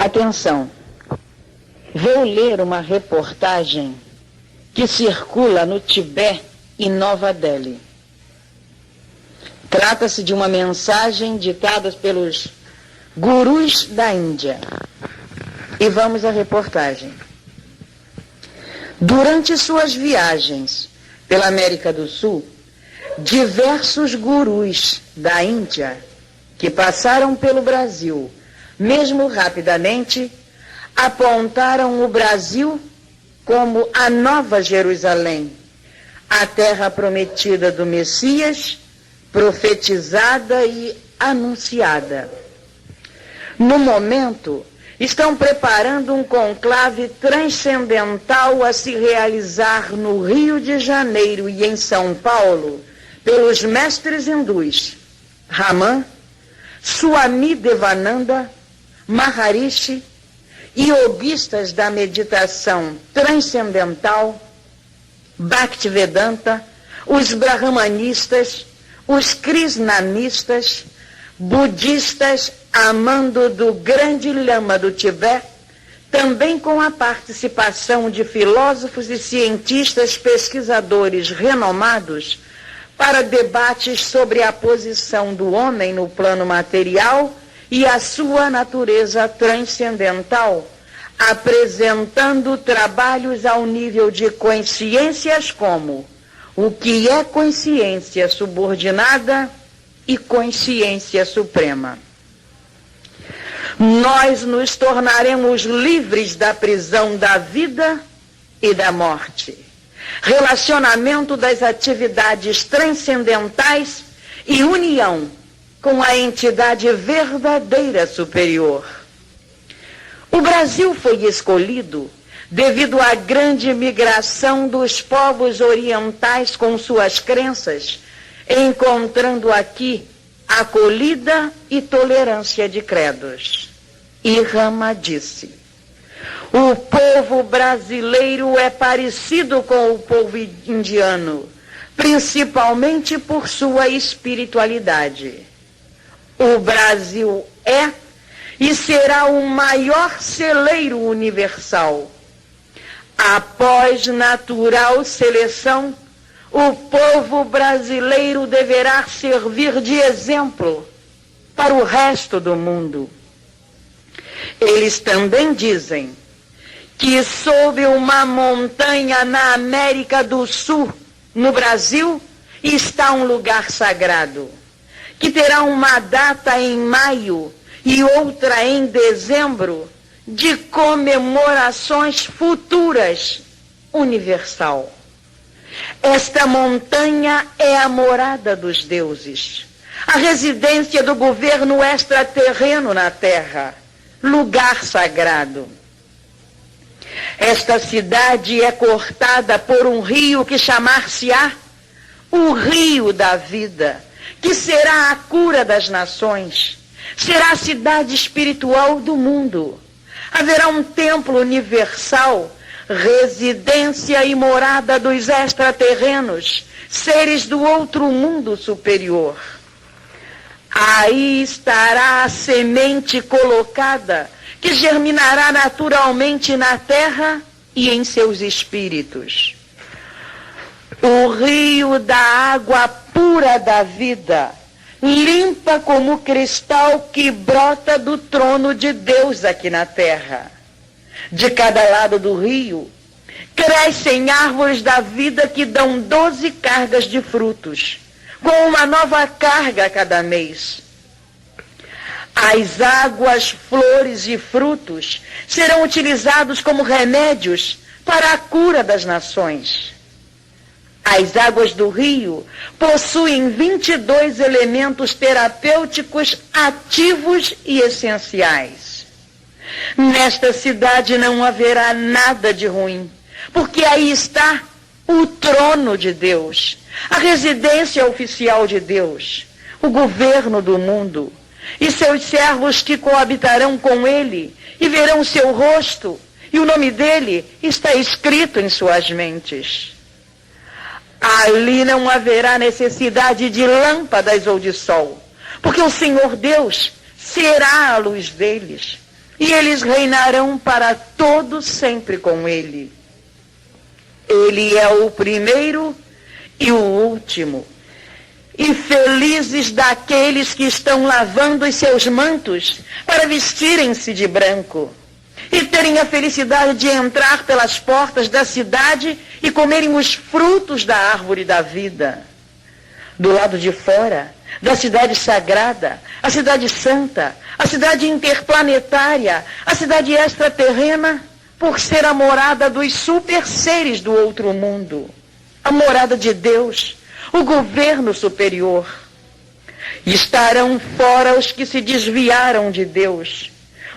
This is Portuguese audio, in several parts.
Atenção, vou ler uma reportagem que circula no Tibete e Nova Delhi. Trata-se de uma mensagem ditada pelos gurus da Índia. E vamos à reportagem. Durante suas viagens pela América do Sul, diversos gurus da Índia que passaram pelo Brasil, mesmo rapidamente, apontaram o Brasil como a Nova Jerusalém, a terra prometida do Messias, profetizada e anunciada. No momento, estão preparando um conclave transcendental a se realizar no Rio de Janeiro e em São Paulo pelos mestres hindus Raman, Swami Devananda, Maharishi, ioguistas da meditação transcendental, Bhaktivedanta, os brahmanistas, os krishnamistas, budistas amando do grande lama do Tibete, também com a participação de filósofos e cientistas pesquisadores renomados para debates sobre a posição do homem no plano material e a sua natureza transcendental, apresentando trabalhos ao nível de consciências como o que é consciência subordinada e consciência suprema. Nós nos tornaremos livres da prisão da vida e da morte, relacionamento das atividades transcendentais e união com a entidade verdadeira superior. O Brasil foi escolhido devido à grande migração dos povos orientais com suas crenças, encontrando aqui acolhida e tolerância de credos. E Rama disse: o povo brasileiro é parecido com o povo indiano, principalmente por sua espiritualidade. O Brasil é e será o maior celeiro universal. Após natural seleção, o povo brasileiro deverá servir de exemplo para o resto do mundo. Eles também dizem que sob uma montanha na América do Sul, no Brasil, está um lugar sagrado, que terá uma data em maio e outra em dezembro de comemorações futuras universal. Esta montanha é a morada dos deuses, a residência do governo extraterreno na Terra, lugar sagrado. Esta cidade é cortada por um rio que chamar-se-á o Rio da Vida, que será a cura das nações, será a cidade espiritual do mundo. Haverá um templo universal, residência e morada dos extraterrenos, seres do outro mundo superior. Aí estará a semente colocada, que germinará naturalmente na terra e em seus espíritos. O rio da água pura da vida, limpa como cristal que brota do trono de Deus aqui na terra. De cada lado do rio, crescem árvores da vida que dão 12 cargas de frutos, com uma nova carga a cada mês. As águas, flores e frutos serão utilizados como remédios para a cura das nações. As águas do rio possuem 22 elementos terapêuticos ativos e essenciais. Nesta cidade não haverá nada de ruim, porque aí está o trono de Deus, a residência oficial de Deus, o governo do mundo, e seus servos que coabitarão com ele e verão seu rosto, e o nome dele está escrito em suas mentes. Ali não haverá necessidade de lâmpadas ou de sol, porque o Senhor Deus será a luz deles, e eles reinarão para todo sempre com ele. Ele é o primeiro e o último. E felizes daqueles que estão lavando os seus mantos para vestirem-se de branco e terem a felicidade de entrar pelas portas da cidade e comerem os frutos da árvore da vida. Do lado de fora, da cidade sagrada, a cidade santa, a cidade interplanetária, a cidade extraterrena, por ser a morada dos super seres do outro mundo, a morada de Deus, o governo superior. Estarão fora os que se desviaram de Deus,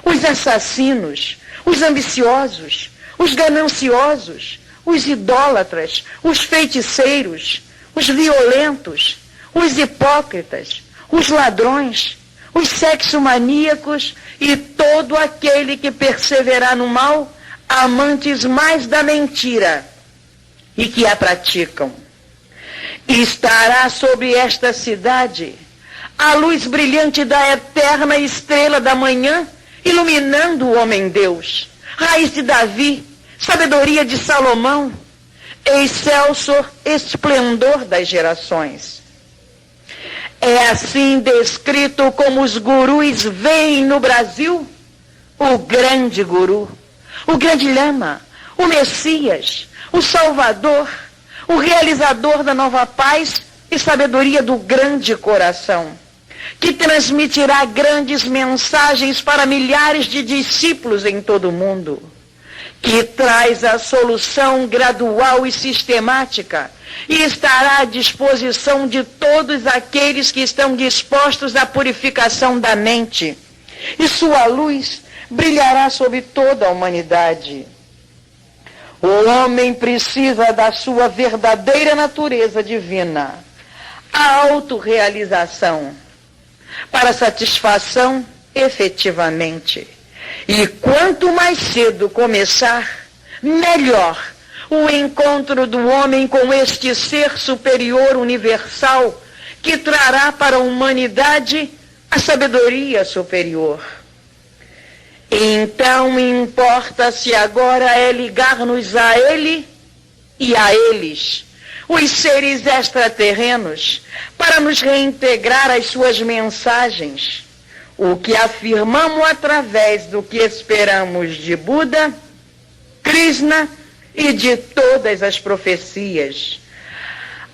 os assassinos, os ambiciosos, os gananciosos, os idólatras, os feiticeiros, os violentos, os hipócritas, os ladrões, os sexomaníacos e todo aquele que perseverar no mal, amantes mais da mentira e que a praticam. E estará sobre esta cidade a luz brilhante da eterna estrela da manhã, iluminando o homem-deus, raiz de Davi, sabedoria de Salomão, excelso esplendor das gerações. É assim descrito como os gurus veem no Brasil o grande guru, o grande lama, o Messias, o Salvador, o realizador da nova paz e sabedoria do grande coração, que transmitirá grandes mensagens para milhares de discípulos em todo o mundo, que traz a solução gradual e sistemática e estará à disposição de todos aqueles que estão dispostos à purificação da mente, e sua luz brilhará sobre toda a humanidade. O homem precisa da sua verdadeira natureza divina, a autorrealização, para satisfação efetivamente. E quanto mais cedo começar, melhor o encontro do homem com este ser superior universal, que trará para a humanidade a sabedoria superior. Então importa se agora é ligar-nos a ele e a eles, os seres extraterrenos, para nos reintegrar às suas mensagens, o que afirmamos através do que esperamos de Buda, Krishna e de todas as profecias.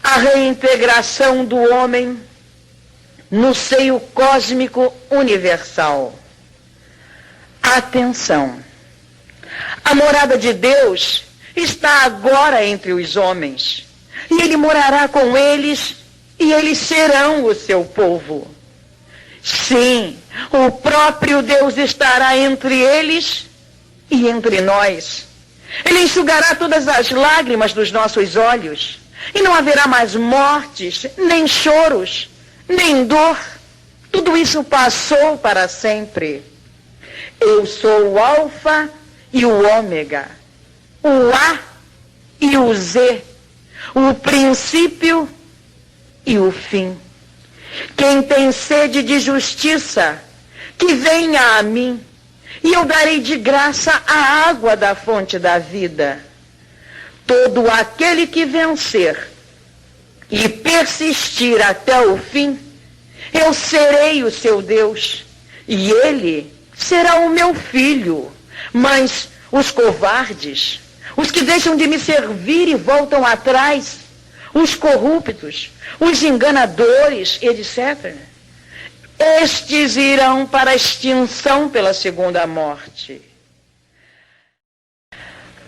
A reintegração do homem no seio cósmico universal. Atenção! A morada de Deus está agora entre os homens, e Ele morará com eles, e eles serão o seu povo. Sim, o próprio Deus estará entre eles e entre nós. Ele enxugará todas as lágrimas dos nossos olhos, e não haverá mais mortes, nem choros, nem dor. Tudo isso passou para sempre. Eu sou o Alfa e o Ômega, o A e o Z, o princípio e o fim. Quem tem sede de justiça, que venha a mim, e eu darei de graça a água da fonte da vida. Todo aquele que vencer e persistir até o fim, eu serei o seu Deus, e ele será o meu filho. Mas os covardes, os que deixam de me servir e voltam atrás, os corruptos, os enganadores, etc., estes irão para a extinção pela segunda morte.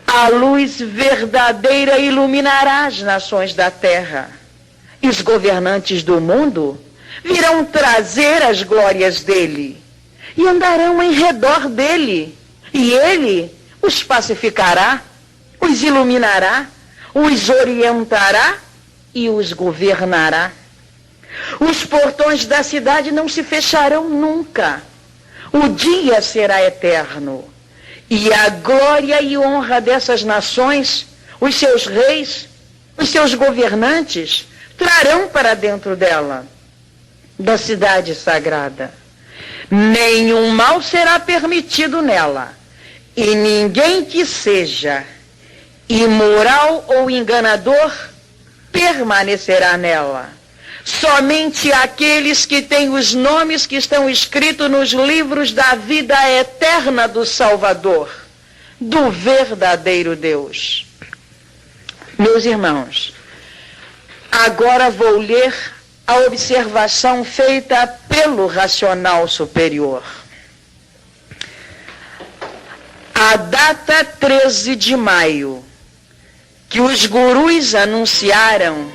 A luz verdadeira iluminará as nações da terra, e os governantes do mundo virão trazer as glórias dele, e andarão em redor dele, e ele os pacificará, os iluminará, os orientará e os governará. Os portões da cidade não se fecharão nunca. O dia será eterno. E a glória e honra dessas nações, os seus reis, os seus governantes, trarão para dentro dela, da cidade sagrada. Nenhum mal será permitido nela, e ninguém que seja imoral ou enganador permanecerá nela. Somente aqueles que têm os nomes que estão escritos nos livros da vida eterna do Salvador, do verdadeiro Deus. Meus irmãos, agora vou ler a observação feita pelo racional superior. A data 13 de maio, que os gurus anunciaram,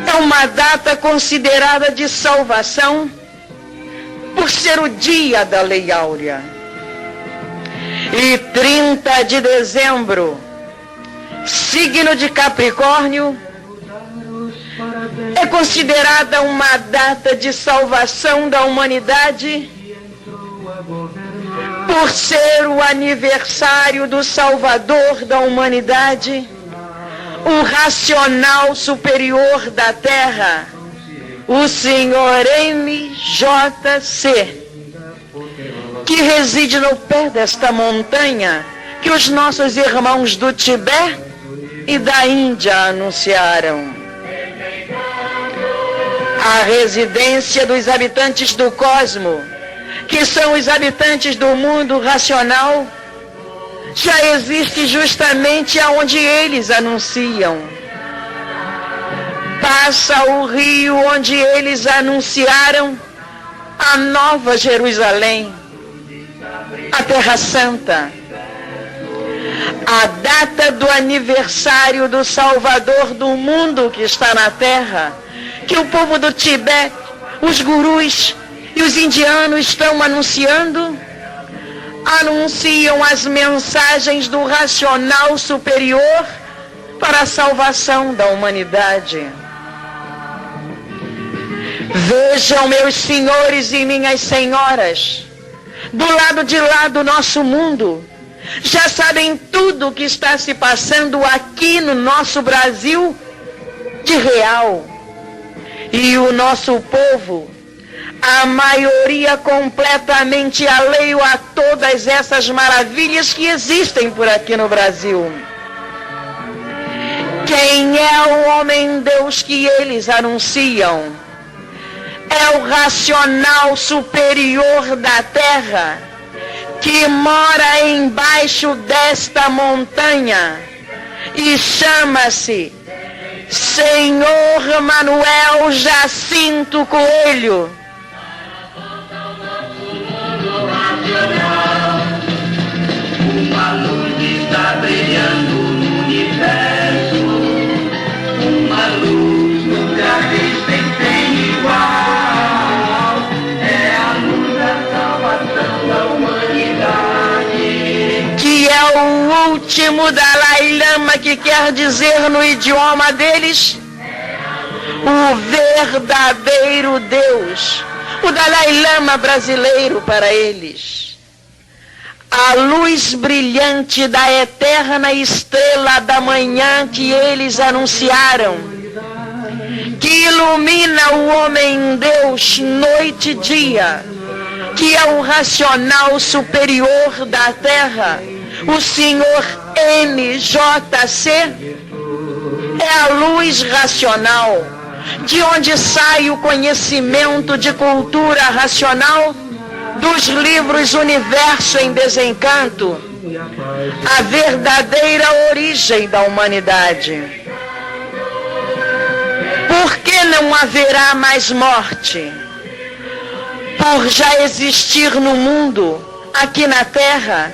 é uma data considerada de salvação por ser o dia da Lei Áurea. E 30 de dezembro, signo de Capricórnio, é considerada uma data de salvação da humanidade por ser o aniversário do Salvador da humanidade, o racional superior da Terra, o Senhor MJC, que reside no pé desta montanha que os nossos irmãos do Tibete e da Índia anunciaram. A residência dos habitantes do cosmo, que são os habitantes do mundo racional, já existe justamente aonde eles anunciam. Passa o rio onde eles anunciaram a Nova Jerusalém, a Terra Santa. A data do aniversário do Salvador do mundo que está na Terra, que o povo do Tibete, os gurus e os indianos estão anunciam as mensagens do racional superior para a salvação da humanidade. Vejam, meus senhores e minhas senhoras, do lado de lá do nosso mundo, já sabem tudo o que está se passando aqui no nosso Brasil de real. E o nosso povo, a maioria completamente alheio a todas essas maravilhas que existem por aqui no Brasil. Quem é o homem-deus que eles anunciam? É o racional superior da Terra, que mora embaixo desta montanha e chama-se Senhor Manuel Jacinto Coelho. Uma luz está brilhando no universo, uma luz nunca vista e sem igual, é a luz da salvação da humanidade. Que é o último Dalai Lama, que quer dizer no idioma deles, o verdadeiro Deus, o Dalai Lama brasileiro para eles. A luz brilhante da eterna estrela da manhã que eles anunciaram, que ilumina o homem-deus noite e dia, que é o racional superior da Terra, o Senhor MJC, é a luz racional, de onde sai o conhecimento de cultura racional dos livros Universo em Desencanto, a verdadeira origem da humanidade. Por que não haverá mais morte? Por já existir no mundo, aqui na Terra,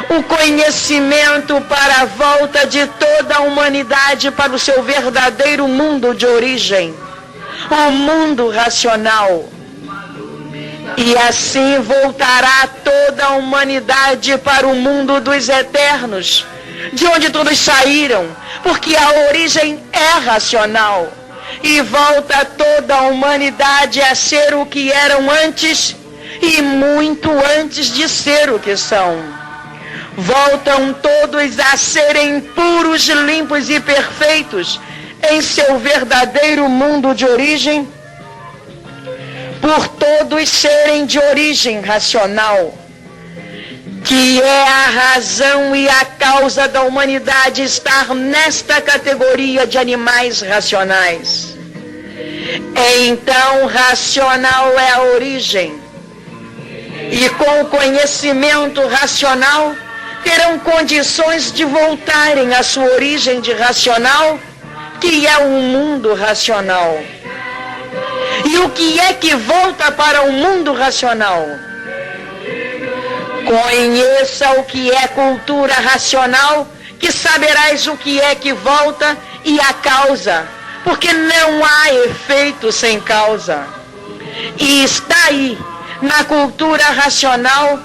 o conhecimento para a volta de toda a humanidade para o seu verdadeiro mundo de origem, o mundo racional. E assim voltará toda a humanidade para o mundo dos eternos, de onde todos saíram, porque a origem é racional. E volta toda a humanidade a ser o que eram antes e muito antes de ser o que são. Voltam todos a serem puros, limpos e perfeitos em seu verdadeiro mundo de origem, por todos serem de origem racional, que é a razão e a causa da humanidade estar nesta categoria de animais racionais. Então, racional é a origem, e com o conhecimento racional terão condições de voltarem à sua origem de racional, que é um mundo racional. E o que é que volta para o mundo racional? Conheça o que é cultura racional, que saberás o que é que volta e a causa, porque não há efeito sem causa. E está aí, na cultura racional,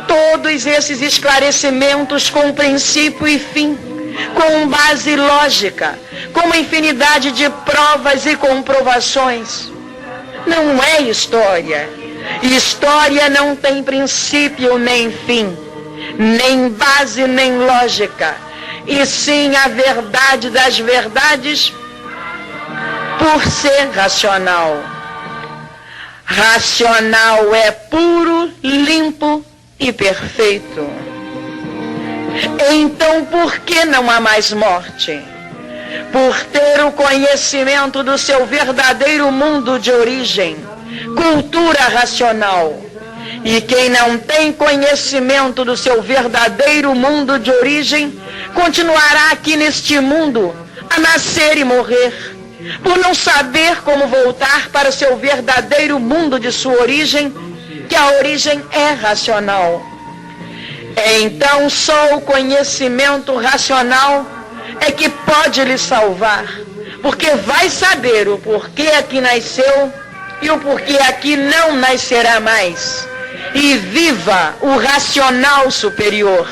todos esses esclarecimentos com princípio e fim, com base lógica, com uma infinidade de provas e comprovações. Não é história. História não tem princípio nem fim, nem base nem lógica, e sim a verdade das verdades por ser racional. Racional é puro, limpo e perfeito. Então, por que não há mais morte? Por ter o conhecimento do seu verdadeiro mundo de origem, cultura racional. E quem não tem conhecimento do seu verdadeiro mundo de origem, continuará aqui neste mundo a nascer e morrer, por não saber como voltar para o seu verdadeiro mundo de sua origem, que a origem é racional. Então só o conhecimento racional é que pode lhe salvar, porque vai saber o porquê aqui nasceu e o porquê aqui não nascerá mais. E viva o racional superior.